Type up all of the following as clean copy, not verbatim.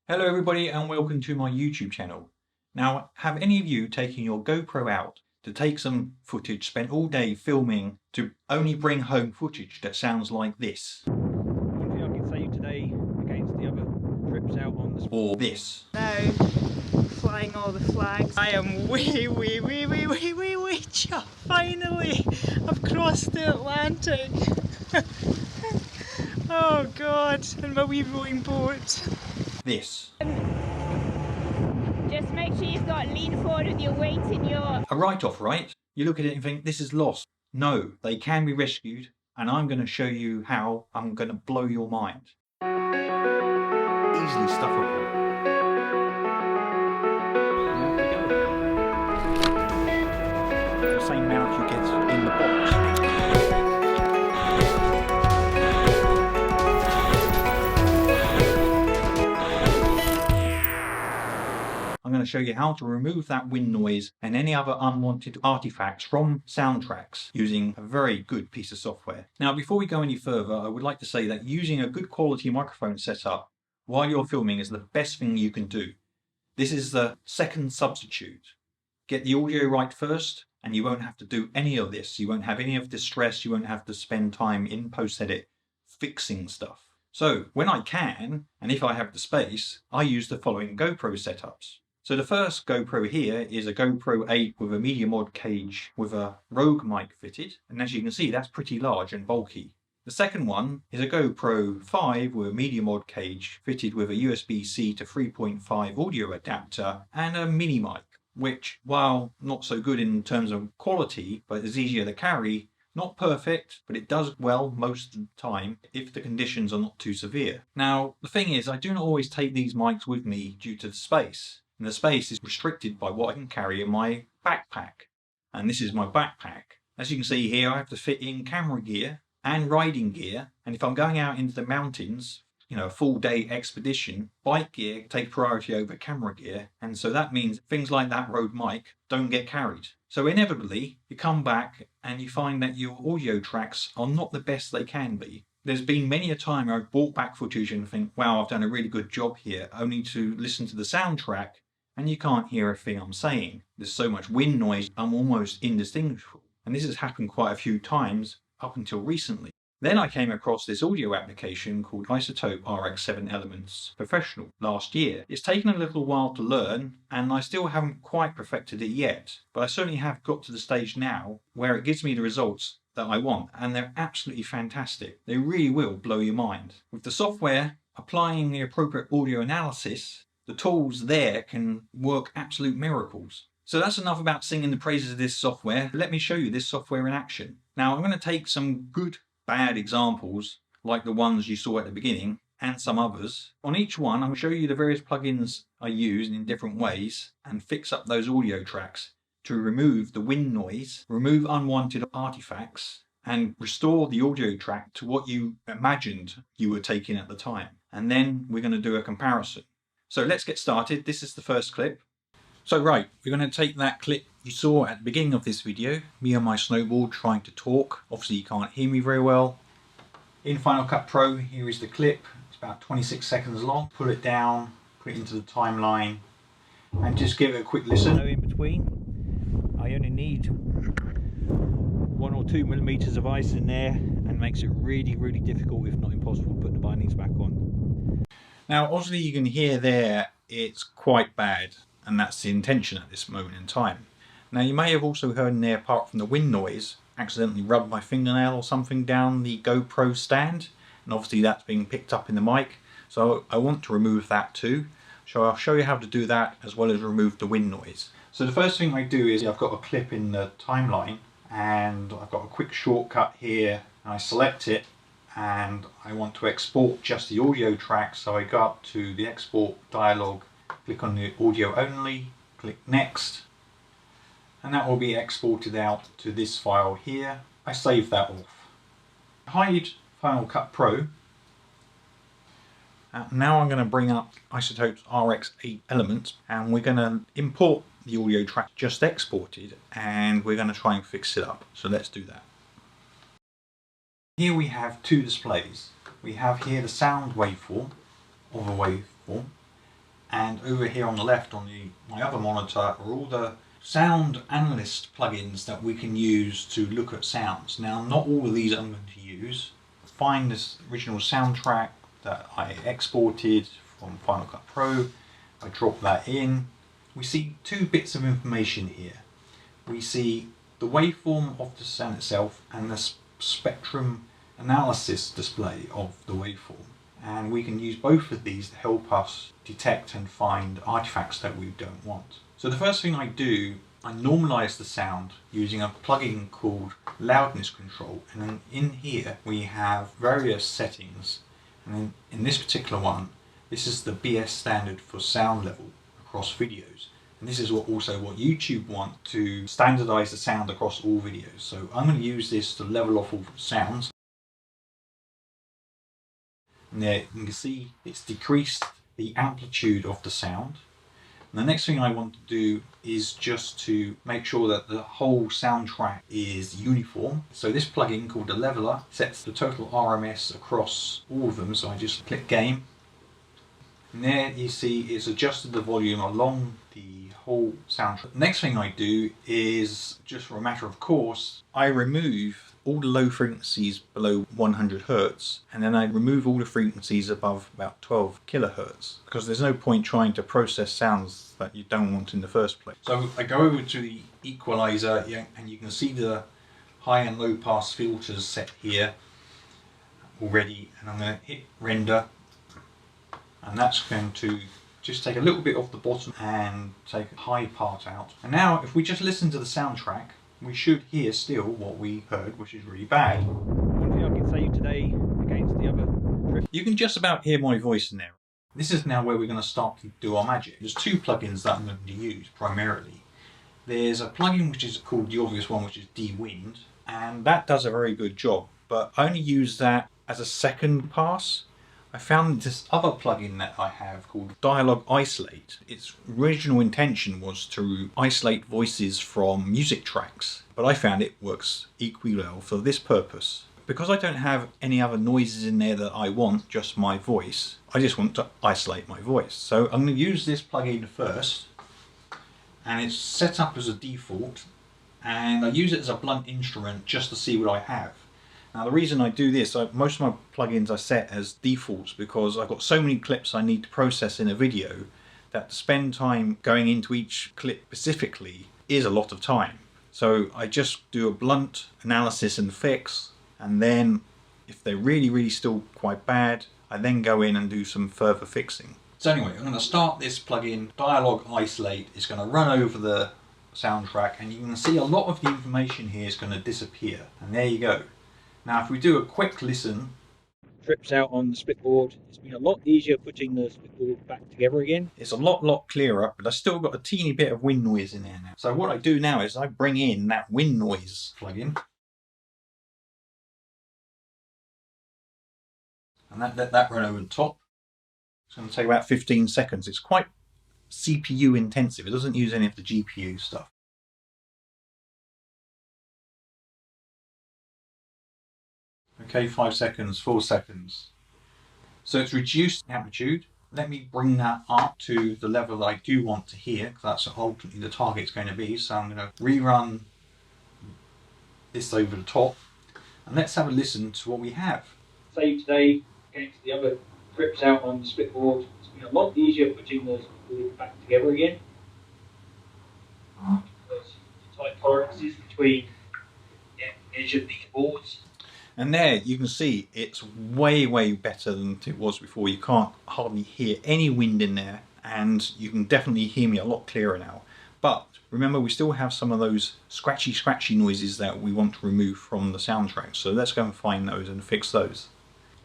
Hello everybody and welcome to my YouTube channel. Now, have any of you taken your GoPro out to take some footage, spent all day filming to only bring home footage that sounds like this? One thing I can say today against the other trips out on the or this. No, flying all the flags. I am way finally I've crossed the Atlantic. Oh god, in my wee rowing boat. This. Just make sure you've got lean forward with your weight in your... A write-off, right? You look at it and think, this is lost. No, they can be rescued, and I'm going to show you how. I'm going to blow your mind. Easily stuffable. The same mount you get in the box. I'm going to show you how to remove that wind noise and any other unwanted artifacts from soundtracks using a very good piece of software. Now, before we go any further, I would like to say that using a good quality microphone setup while you're filming is the best thing you can do. This is the second substitute. Get the audio right first and you won't have to do any of this. You won't have any of this stress. You won't have to spend time in post-edit fixing stuff. So when I can, and if I have the space, I use the following GoPro setups. So the first GoPro here is a GoPro 8 with a medium mod cage with a Rogue mic fitted, and as you can see that's pretty large and bulky. The second one is a GoPro 5 with a medium mod cage fitted with a USB-C to 3.5 audio adapter and a mini mic, which, while not so good in terms of quality but is easier to carry, not perfect, but it does well most of the time if the conditions are not too severe. Now the thing is, I do not always take these mics with me due to the space. And the space is restricted by what I can carry in my backpack. And this is my backpack. As you can see here, I have to fit in camera gear and riding gear. And if I'm going out into the mountains, you know, a full day expedition, bike gear takes priority over camera gear. And so that means things like that Rode mic don't get carried. So inevitably, you come back and you find that your audio tracks are not the best they can be. There's been many a time I've brought back footage and think, wow, I've done a really good job here, only to listen to the soundtrack and you can't hear a thing I'm saying. There's so much wind noise, I'm almost indistinguishable. And this has happened quite a few times up until recently. Then I came across this audio application called Isotope RX7 Elements Professional last year. It's taken a little while to learn and I still haven't quite perfected it yet, but I certainly have got to the stage now where it gives me the results that I want, and they're absolutely fantastic. They really will blow your mind. With the software applying the appropriate audio analysis, the tools there can work absolute miracles. So that's enough about singing the praises of this software. Let me show you this software in action. Now I'm going to take some good, bad examples like the ones you saw at the beginning and some others. On each one I'll show you the various plugins I use in different ways and fix up those audio tracks to remove the wind noise, remove unwanted artifacts and restore the audio track to what you imagined you were taking at the time. And then we're going to do a comparison. So let's get started. This is the first clip. So right, we're going to take that clip you saw at the beginning of this video, me on my snowboard trying to talk. Obviously you can't hear me very well. In Final Cut Pro, here is the clip. It's about 26 seconds long. Pull it down, put it into the timeline and just give it a quick listen. In between, I only need 1 or 2 millimeters of ice in there and makes it really difficult, if not impossible, to put the bindings back on. Now obviously you can hear there it's quite bad, and that's the intention at this moment in time. Now you may have also heard in there, apart from the wind noise, accidentally rubbed my fingernail or something down the GoPro stand, and obviously that's being picked up in the mic, so I want to remove that too. So I'll show you how to do that as well as remove the wind noise. So the first thing I do is I've got a clip in the timeline and I've got a quick shortcut here, and I select it and I want to export just the audio track, so I go up to the export dialog, click on the audio only, click next, and that will be exported out to this file here. I save that off. Hide Final Cut Pro. Now I'm going to bring up Isotope's RX8 Elements and we're going to import the audio track just exported and we're going to try and fix it up. So let's do that. Here we have two displays. We have here the sound waveform of a waveform And over here on the left on my other monitor are all the sound analyst plugins that we can use to look at sounds. Now, not all of these I'm going to use. Find this original soundtrack that I exported from Final Cut Pro. I drop that in. We see two bits of information here. We see the waveform of the sound itself and the spectrum analysis display of the waveform. And we can use both of these to help us detect and find artifacts that we don't want. So the first thing I do, I normalize the sound using a plugin called loudness control. And then in here we have various settings. And in this particular one, this is the BS standard for sound level across videos. And this is what YouTube want to standardize the sound across all videos. So I'm going to use this to level off all sounds. And there you can see it's decreased the amplitude of the sound. And the next thing I want to do is just to make sure that the whole soundtrack is uniform. So this plugin called the leveler sets the total RMS across all of them. So I just click game. And there you see it's adjusted the volume along the whole soundtrack. The next thing I do is, just for a matter of course, I remove all the low frequencies below 100 Hertz, and then I remove all the frequencies above about 12 kilohertz, because there's no point trying to process sounds that you don't want in the first place. So I go over to the equalizer, and you can see the high and low pass filters set here already, and I'm going to hit render, and that's going to just take a little bit off the bottom and take a high part out. And now if we just listen to the soundtrack, we should hear still what we heard, which is really bad. One thing I can say today against the other trip, you can just about hear my voice in there. This is now where we're going to start to do our magic. There's two plugins that I'm going to use primarily. There's a plugin which is called the obvious one, which is de-wind, and that does a very good job, but I only use that as a second pass. I found this other plugin that I have called Dialogue Isolate. Its original intention was to isolate voices from music tracks, but I found it works equally well for this purpose. Because I don't have any other noises in there that I want, just my voice, I just want to isolate my voice. So I'm going to use this plugin first, and it's set up as a default, and I use it as a blunt instrument just to see what I have. Now the reason I do this, most of my plugins I set as defaults because I've got so many clips I need to process in a video that to spend time going into each clip specifically is a lot of time. So I just do a blunt analysis and fix, and then if they're really still quite bad, I then go in and do some further fixing. So anyway, I'm going to start this plugin, Dialogue Isolate. It's going to run over the soundtrack, and you can see a lot of the information here is going to disappear. And there you go. Now if we do a quick listen, trips out on the splitboard, it's been a lot easier putting the splitboard back together again. It's a lot clearer, but I've still got a teeny bit of wind noise in there now. So what I do now is I bring in that wind noise plugin, and let that run over the top. It's going to take about 15 seconds. It's quite CPU intensive. It doesn't use any of the GPU stuff. Okay, 5 seconds, 4 seconds. So it's reduced the amplitude. Let me bring that up to the level that I do want to hear, because that's ultimately the target's going to be. So I'm going to rerun this over the top, and let's have a listen to what we have. Save today against the other trips out on the splitboard. It's been a lot easier putting the splitboard back together again. There's tight tolerances between the edge of these boards. And there you can see it's way better than it was before. You can't hardly hear any wind in there, and you can definitely hear me a lot clearer now. But remember, we still have some of those scratchy noises that we want to remove from the soundtrack. So let's go and find those and fix those.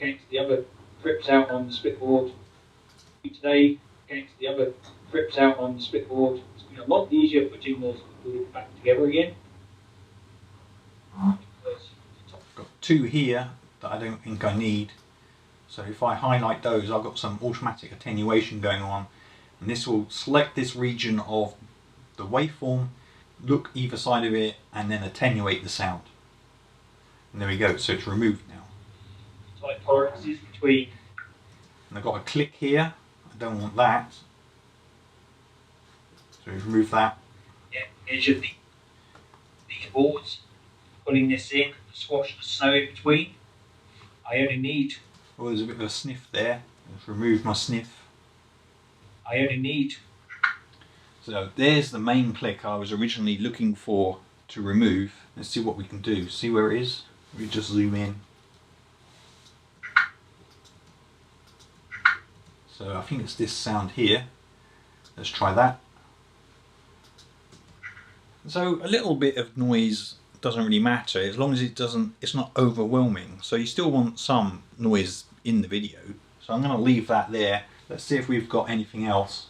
Against the other trips out on the splitboard today, against the other trips out on the splitboard, it's been a lot easier putting the splitboard back together again. Got two here that I don't think I need, so if I highlight those, I've got some automatic attenuation going on, and this will select this region of the waveform, look either side of it, and then attenuate the sound. And there we go, so it's removed now. Tight tolerances between, and I've got a click here, I don't want that, So we remove that. Yeah, edge of these boards, pulling this in, squash the snow in between. I only need, oh, there's a bit of a sniff there. Let's remove my sniff. I only need. So there's the main click I was originally looking for to remove. Let's see what we can do. See where it is? We just zoom in. So I think it's this sound here. Let's try that. So a little bit of noise doesn't really matter as long as it's not overwhelming. So you still want some noise in the video. So I'm going to leave that there. Let's see if we've got anything else.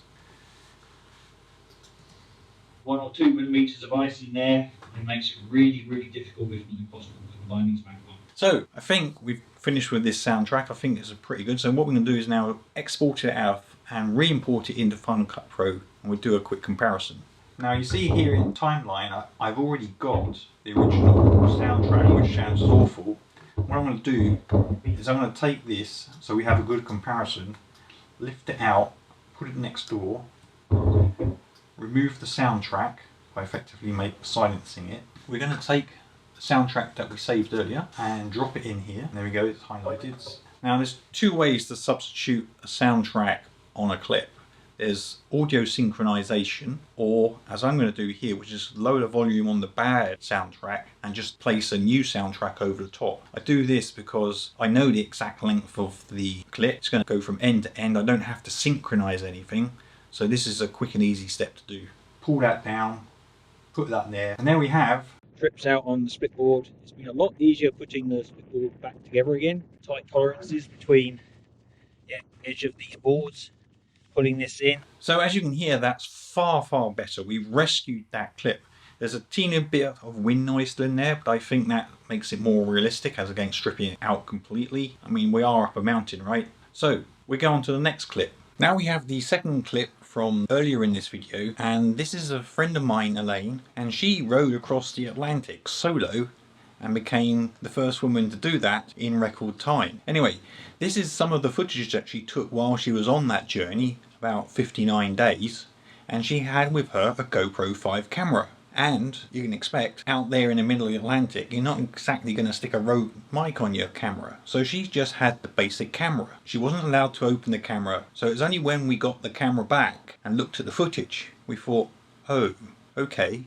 1 or 2 millimeters of ice in there. It makes it really, really difficult, if not impossible, to put the bindings back on. So I think we've finished with this soundtrack. I think it's pretty good. So what we're going to do is now export it out and re-import it into Final Cut Pro, and we'll do a quick comparison. Now you see here in the timeline, I've already got the original soundtrack, which sounds awful. What I'm going to do is I'm going to take this, so we have a good comparison, lift it out, put it next door, remove the soundtrack by effectively silencing it. We're going to take the soundtrack that we saved earlier and drop it in here. There we go, it's highlighted. Now there's 2 ways to substitute a soundtrack on a clip. There's audio synchronization, or as I'm going to do here, which is lower the volume on the bad soundtrack and just place a new soundtrack over the top. I do this because I know the exact length of the clip. It's going to go from end to end. I don't have to synchronize anything. So this is a quick and easy step to do. Pull that down, put that there, and there we have trips out on the split board. It's been a lot easier putting the split board back together again. Tight tolerances between the edge of these boards, pulling this in. So as you can hear, that's far, far better. We've rescued that clip. There's a teeny bit of wind noise still in there, but I think that makes it more realistic as against stripping it out completely. I mean, we are up a mountain, right? So we go on to the next clip. Now we have the second clip from earlier in this video, and this is a friend of mine, Elaine, and she rode across the Atlantic solo and became the first woman to do that in record time. Anyway, this is some of the footage that she took while she was on that journey, about 59 days, and she had with her a GoPro 5 camera. And you can expect, out there in the middle of the Atlantic, you're not exactly going to stick a Rode mic on your camera. So she just had the basic camera. She wasn't allowed to open the camera. So it was only when we got the camera back and looked at the footage, we thought, oh, okay.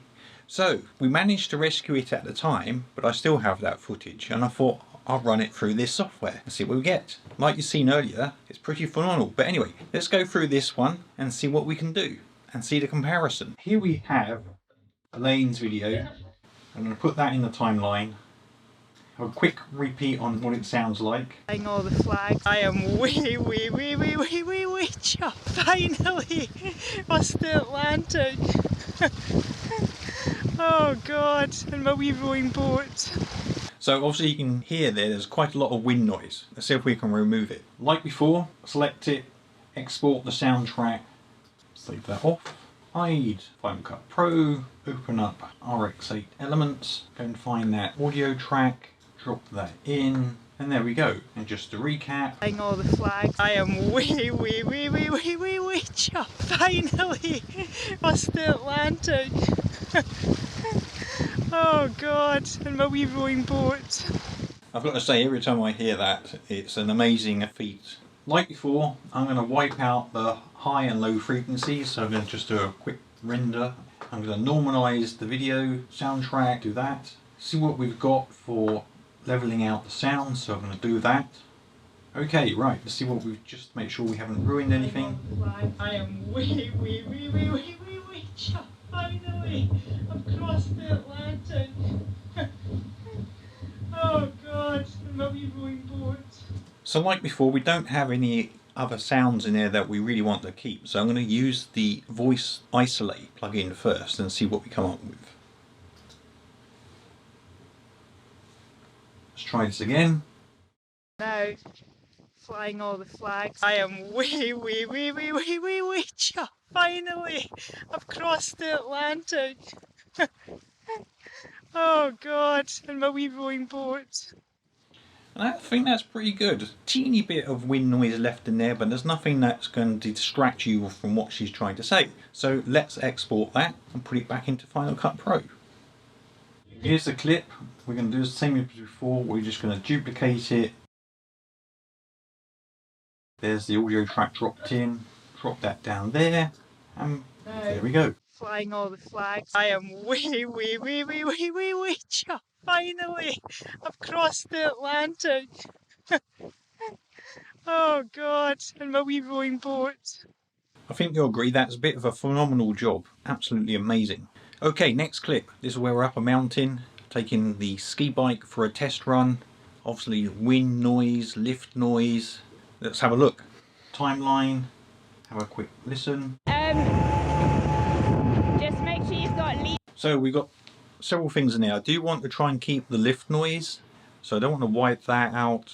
So we managed to rescue it at the time, but I still have that footage. And I thought, I'll run it through this software and see what we get. Like you've seen earlier, it's pretty phenomenal. But anyway, let's go through this one and see what we can do and see the comparison. Here we have Elaine's video. I'm going to put that in the timeline. Have a quick repeat on what it sounds like. Flying all the flags. I am way up. Finally, past the Atlantic. Oh God, and my wee rowing boat. So obviously you can hear there's quite a lot of wind noise. Let's see if we can remove it. Like before, select it, export the soundtrack, save that off. Hide Final Cut Pro, open up RX8 Elements, go and find that audio track, drop that in, and there we go. And just to recap, Flying all the flags. I am way up. Finally, past the Atlantic. Oh God, and my wee rowing boat. I've got to say, every time I hear that, it's an amazing feat. Like before, I'm going to wipe out the high and low frequencies, so I'm going to just do a quick render. I'm going to normalize the video soundtrack, do that. See what we've got for leveling out the sound, so I'm going to do that. Okay, right, let's see what we've just make sure we haven't ruined anything. I am way up. Finally, I've crossed the Atlantic. Oh God, and my wee rowing boat. So like before, we don't have any other sounds in there that we really want to keep. So I'm going to use the voice isolate plugin first and see what we come up with. Let's try this again. Now, flying all the flags. I am way up. Finally, I've crossed the Atlantic. Oh God, and my wee rowing boat. And I think that's pretty good. Teeny bit of wind noise left in there, but there's nothing that's going to distract you from what she's trying to say. So let's export that and put it back into Final Cut Pro. Here's the clip. We're going to do the same as before. We're just going to duplicate it. There's the audio track dropped in. Drop that down there. And there we go. Flying all the flags. I am way up. Finally, I've crossed the Atlantic. Oh God, and my wee rowing boat. I think you'll agree that's a bit of a phenomenal job. Absolutely amazing. Okay, next clip. This is where we're up a mountain, taking the ski bike for a test run. Obviously wind noise, lift noise. Let's have a look. Timeline. Have a quick listen. Just make sure you've got lead. So we've got several things in there. I do want to try and keep the lift noise, so I don't want to wipe that out.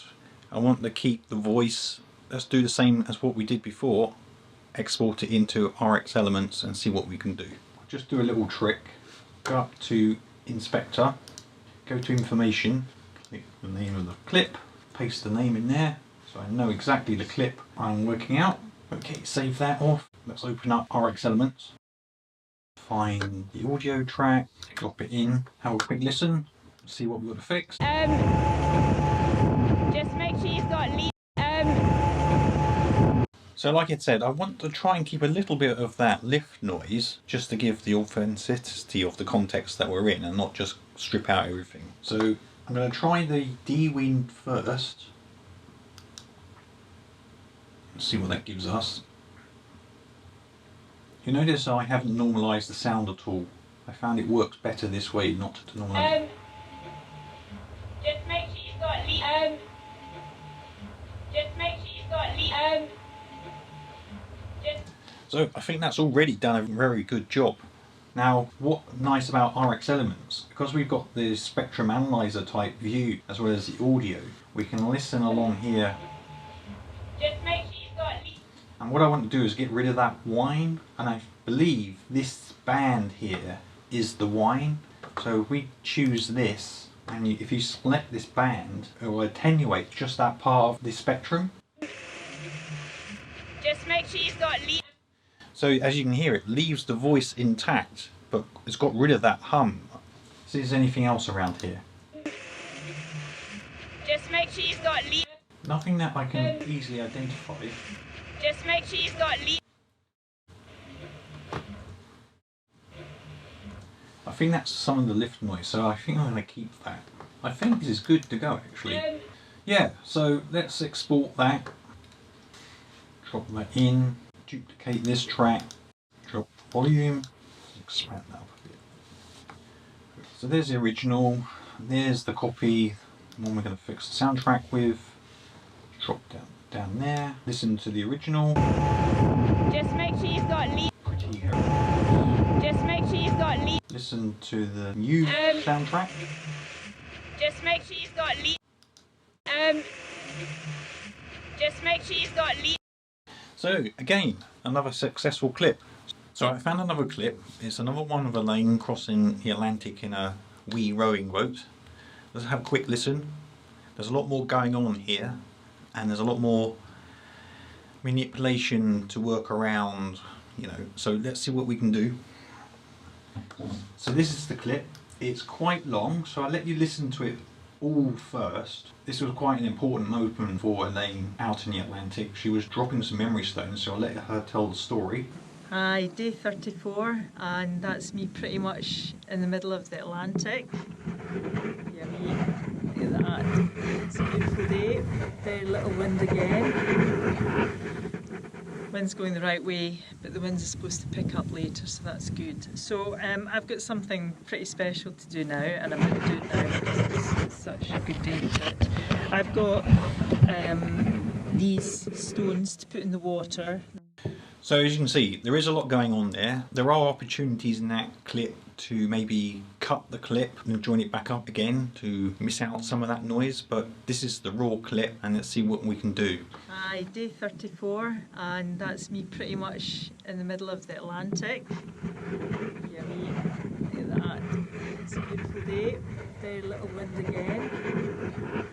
I want to keep the voice. Let's do the same as what we did before. Export it into RX Elements and see what we can do. Just do a little trick. Go up to Inspector, go to Information, click the name of the clip, paste the name in there so I know exactly the clip I'm working out. Okay, save that off. Let's open up RX Elements. Find the audio track, drop it in, have a quick listen, see what we've got to fix. Just make sure you've got lead. So like I said, I want to try and keep a little bit of that lift noise just to give the authenticity of the context that we're in and not just strip out everything. So I'm going to try the D-Wind first. Let's see what that gives us. You notice I haven't normalised the sound at all. I found it works better this way, not to normalise. Just make sure you've got lead. Just make sure you've got lead. So I think that's already done a very good job. Now, what's nice about RX Elements, because we've got the spectrum analyzer type view as well as the audio, we can listen along here. Just make sure you've got lead. And what I want to do is get rid of that whine, and I believe this band here is the whine. So if we choose this, and if you select this band, it will attenuate just that part of the spectrum. Just make sure you've got lead. So as you can hear, it leaves the voice intact, but it's got rid of that hum. See if there's anything else around here. Just make sure you've got lead. Nothing that I can easily identify. Just make sure you've got lead. I think that's some of the lift noise, so I think I'm going to keep that. I think this is good to go actually. Yeah, so let's export that. Drop that in. Duplicate this track, drop volume, expand that up a bit. So there's the original, there's the copy, the one we're going to fix the soundtrack with. Drop down there, listen to the original. Just make sure you've got lead. Pretty hairy. Just make sure you've got lead. Listen to the new soundtrack. Just make sure you've got lead. Just make sure you've got lead. So again, another successful clip. So I found another clip. It's another one of Elaine crossing the Atlantic in a wee rowing boat. Let's have a quick listen. There's a lot more going on here, and there's a lot more manipulation to work around, you know. So let's see what we can do. So this is the clip. It's quite long, so I'll let you listen to it all first. This was quite an important moment for Elaine out in the Atlantic. She was dropping some memory stones, so I'll let her tell the story. Hi, day 34, and that's me pretty much in the middle of the Atlantic. Yummy. Look at that. It's a beautiful day. Very little wind again. Wind's going the right way, but the wind is supposed to pick up later, so that's good. So I've got something pretty special to do now, and I'm going to do it now because it's such a good day to do it. I've got these stones to put in the water. So as you can see, there is a lot going on there. There are opportunities in that clip to maybe cut the clip and join it back up again to miss out some of that noise, but this is the raw clip and let's see what we can do. Hi, day 34, and that's me pretty much in the middle of the Atlantic. Yummy. Look at that. It's a beautiful day. Very little wind again.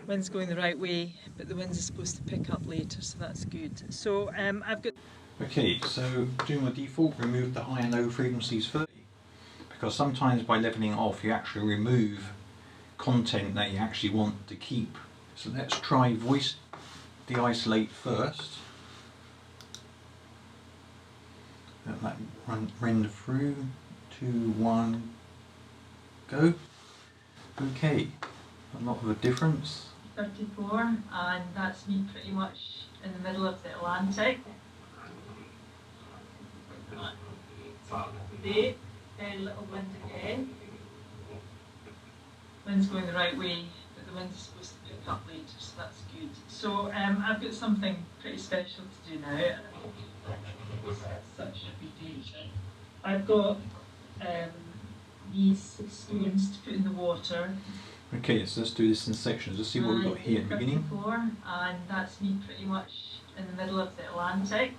Wind's going the right way, but the wind is supposed to pick up later, so that's good. So I've got... Okay, so doing my default, remove the high and low frequencies first, because sometimes by leveling off you actually remove content that you actually want to keep. So let's try voice de-isolate first. Let that render through. 2, 1, go. Okay, a lot of a difference. 34, and that's me pretty much in the middle of the Atlantic. Today, very little wind again. Wind's going the right way, but the wind is supposed to pick up later, so that's good. So I've got something pretty special to do now. Such a big deal. I've got these stones to put in the water. Okay, so let's do this in sections. Let's see what we've got here at the beginning. 34, and that's me pretty much in the middle of the Atlantic.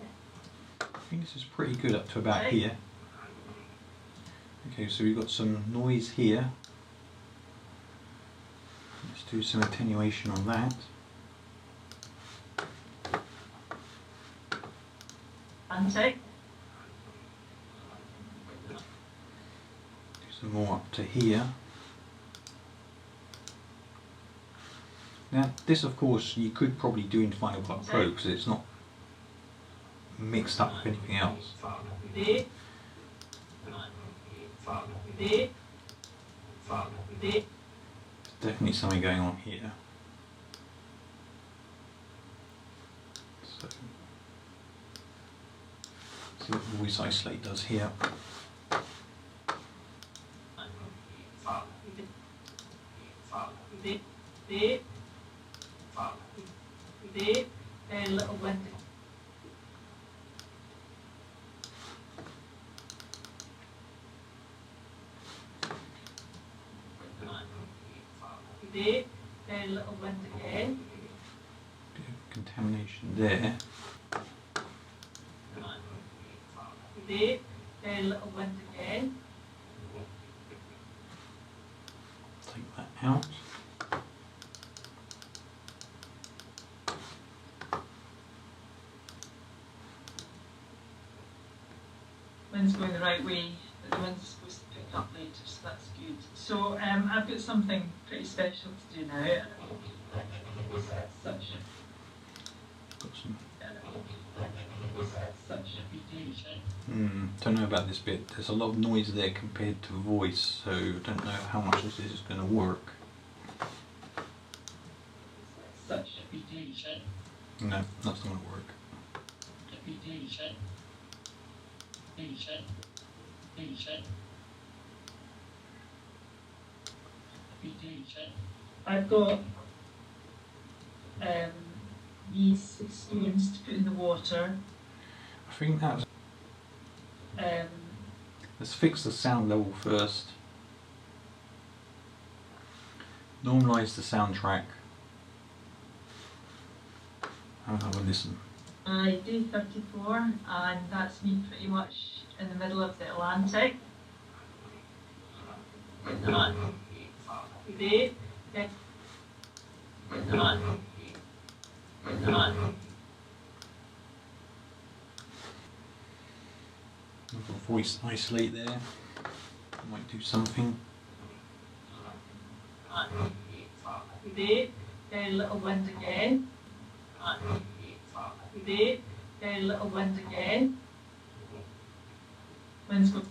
I think this is pretty good up to about here. Okay, so we've got some noise here. Let's do some attenuation on that. Atlantic. Do some more up to here. Now this of course you could probably do in Final Cut Pro because it's not mixed up with anything else. There's definitely something going on here. So, see what the voice isolate does here. Very little wind. Very little wind again. Bit of contamination there. Very little wind again. Take that out. Wind's going the right way, but the wind's supposed to pick up later, so that's good. So I've got something pretty special to do now. Such a big deal. Don't know about this bit. There's a lot of noise there compared to voice, so don't know how much this is going to work. Such a big deal. No, that's not going to work. I've got these stones to put in the water. I think that's... Let's fix the sound level first. Normalise the soundtrack. Have a listen. I do 34, and that's me pretty much in the middle of the Atlantic. Voice isolate there. Might do something. Very little wind again. Very little wind again. Wind's going.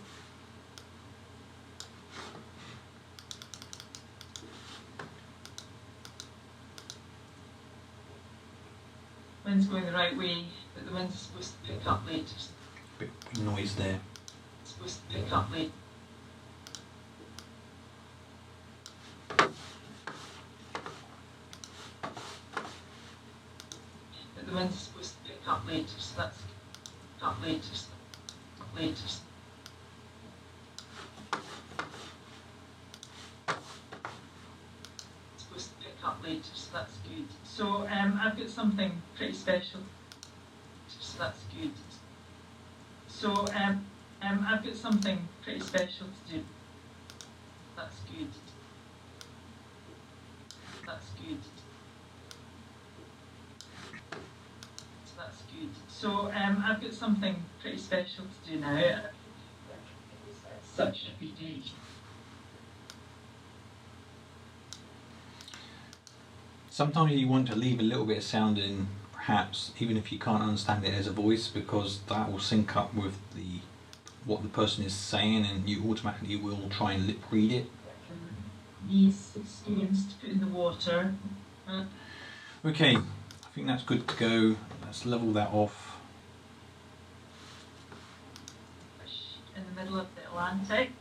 Wind's going the right way, but the wind's supposed to pick up later. Bit of noise there. It's supposed to pick up later. But the wind's supposed to pick up later, so that's up later. Later. It's supposed to pick up later, so that's good. So I've got something pretty special. So that's good. So I've got something pretty special to do. That's good. That's good. So I've got something pretty special to do now. Such a good day. Sometimes you want to leave a little bit of sound in, perhaps, even if you can't understand it as a voice, because that will sync up with what the person is saying, and you automatically will try and lip read it. These stones to put in the water. Okay, I think that's good to go. Let's level that off. In the middle of the Atlantic.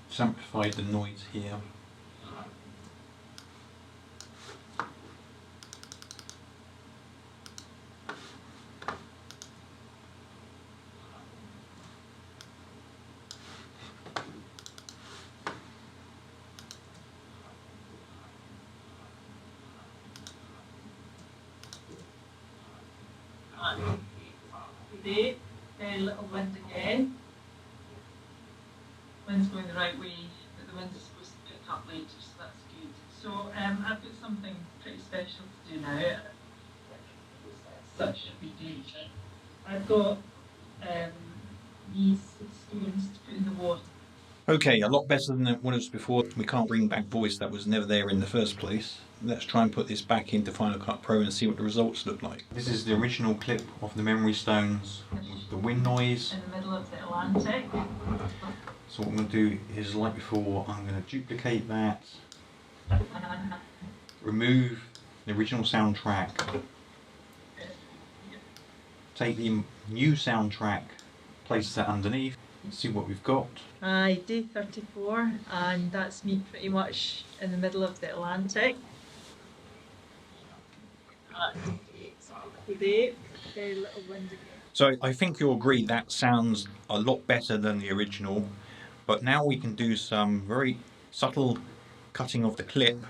Just amplify the noise here. Very little wind again. Wind's going the right way, but the wind is supposed to pick up later, so that's good. So I've got something pretty special to do now. Such a good day. I've got these stones to put in the water. Okay, a lot better than it was before. We can't bring back voice that was never there in the first place. Let's try and put this back into Final Cut Pro and see what the results look like. This is the original clip of the memory stones with the wind noise. In the middle of the Atlantic. So what I'm going to do is, like before, I'm going to duplicate that, remove the original soundtrack, take the new soundtrack, place that underneath, see what we've got. Aye, day 34, and that's me pretty much in the middle of the Atlantic. Today, very little wind again. So I think you'll agree that sounds a lot better than the original, but now we can do some very subtle cutting of the clip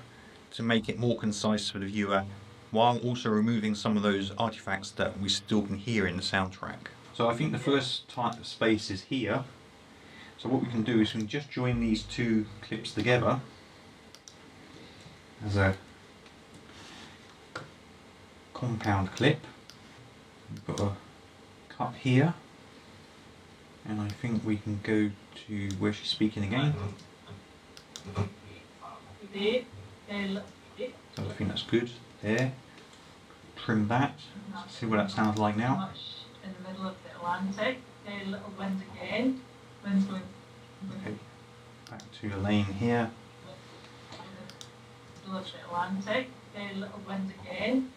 to make it more concise for the viewer, while also removing some of those artifacts that we still can hear in the soundtrack. So I think the first type of space is here. So what we can do is we can just join these two clips together as a compound clip. We've got a cut here, and I think we can go to where she's speaking again. So I think that's good there. Trim that. See what that sounds like now. In the middle of the Atlantic, very little wind again. Wind's going. Okay, back to Elaine here. Middle of the Atlantic, very little wind again.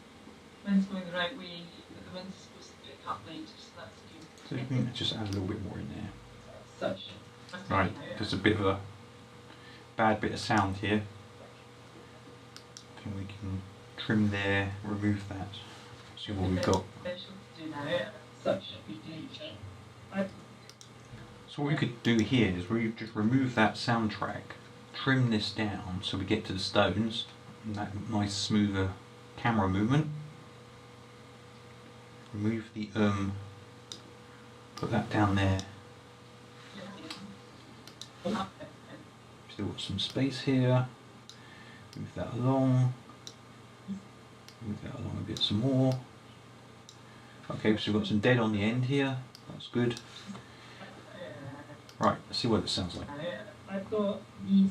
Wind's going the right way, but the wind's supposed to pick up later, so that's good. So you can just add a little bit more in there. Such. Right, there's a bit of a bad bit of sound here. I think we can trim there, remove that. See what we've got. Special to do now. Such a good day. So what we could do here is we just remove that soundtrack, trim this down so we get to the stones, and that nice smoother camera movement. Remove the put that down there. Still got some space here. Move that along. Move that along a bit some more. Okay, so we've got some dead on the end here. That's good. Right, let's see what it sounds like. I've got these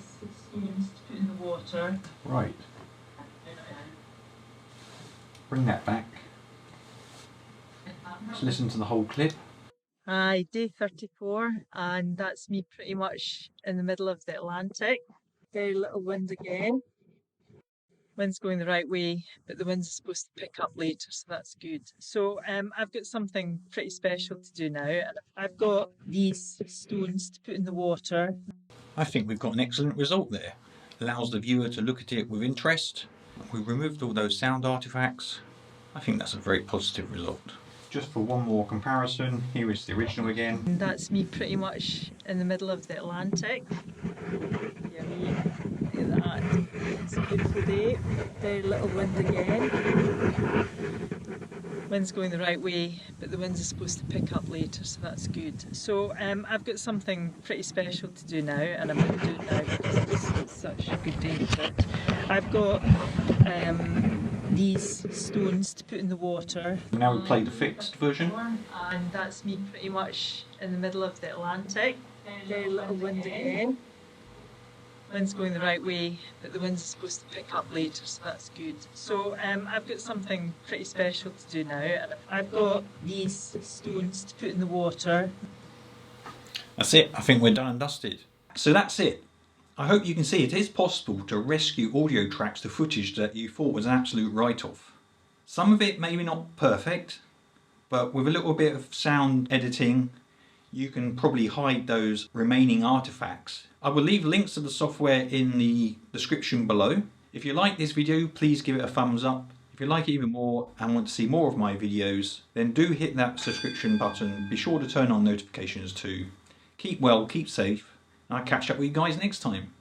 stones to put in the water. Right. Bring that back. Let's listen to the whole clip. Aye, day 34, and that's me pretty much in the middle of the Atlantic. Very little wind again. Wind's going the right way, but the wind's supposed to pick up later, so that's good. So I've got something pretty special to do now. I've got these stones to put in the water. I think we've got an excellent result there. Allows the viewer to look at it with interest. We've removed all those sound artifacts. I think that's a very positive result. Just for one more comparison, here is the original again. And that's me pretty much in the middle of the Atlantic. Yummy. Look at that. It's a beautiful day. Very little wind again. Wind's going the right way, but the wind is supposed to pick up later, so that's good. So I've got something pretty special to do now, and I'm going to do it now because it's such a good day for it. I've got these stones to put in the water. Now we play the fixed version. And that's me pretty much in the middle of the Atlantic. Very little wind again. Wind's going the right way, but the wind's supposed to pick up later, so that's good. So I've got something pretty special to do now. I've got these stones to put in the water. That's it. I think we're done and dusted. So that's it. I hope you can see it is possible to rescue audio tracks to footage that you thought was an absolute write-off. Some of it maybe not perfect, but with a little bit of sound editing, you can probably hide those remaining artifacts. I will leave links to the software in the description below. If you like this video, please give it a thumbs up. If you like it even more and want to see more of my videos, then do hit that subscription button. Be sure to turn on notifications too. Keep well, keep safe, and I'll catch up with you guys next time.